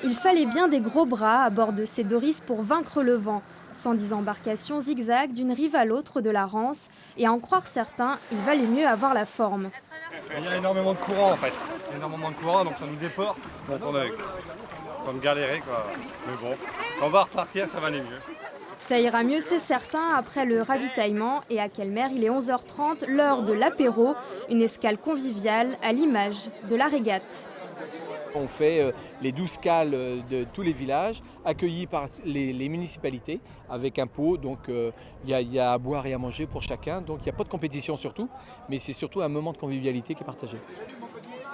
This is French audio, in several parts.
Il fallait bien des gros bras à bord de ces Doris pour vaincre le vent. 110 embarcations zigzag d'une rive à l'autre de la Rance. Et à en croire certains, il valait mieux avoir la forme. Il y a énormément de courant en fait. Il y a énormément de courant donc ça nous déporte. Donc on est comme galéré quoi. Mais bon, quand on va repartir, ça va aller mieux. Ça ira mieux, c'est certain, après le ravitaillement. Et à Kelmer, il est 11h30, l'heure de l'apéro. Une escale conviviale à l'image de la régate. On fait les 12 cales de tous les villages, accueillis par les municipalités, avec un pot. Donc il y a à boire et à manger pour chacun. Donc il n'y a pas de compétition surtout, mais c'est surtout un moment de convivialité qui est partagé.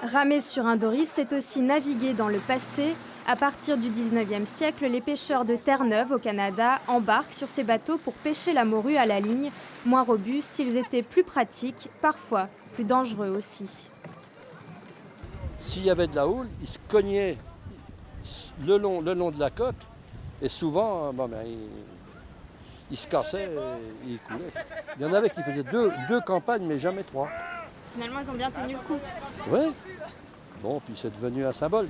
Ramer sur un Doris, c'est aussi naviguer dans le passé. À partir du 19e siècle, les pêcheurs de Terre-Neuve au Canada embarquent sur ces bateaux pour pêcher la morue à la ligne. Moins robustes, ils étaient plus pratiques, parfois plus dangereux aussi. S'il y avait de la houle, il se cognait le long de la coque et souvent il se cassait et il coulait. Il y en avait qui faisaient deux campagnes mais jamais trois. Finalement, ils ont bien tenu le coup. Oui, bon, puis c'est devenu un symbole.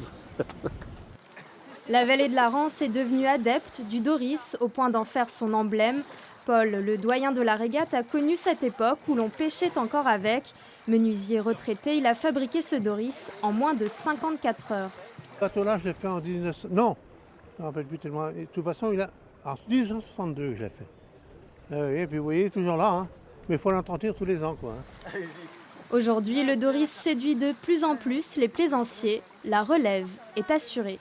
La vallée de la Rance est devenue adepte du Doris au point d'en faire son emblème. Paul, le doyen de la régate, a connu cette époque où l'on pêchait encore avec. Menuisier retraité, il a fabriqué ce Doris en moins de 54 heures. Ce bateau-là, je l'ai fait en 1900. Non, je ne me rappelle plus tellement. Et de toute façon, en 1962 que je l'ai fait. Et puis vous voyez, toujours là. Hein. Mais il faut l'entretenir tous les ans, quoi. Hein. Aujourd'hui, le Doris séduit de plus en plus les plaisanciers. La relève est assurée.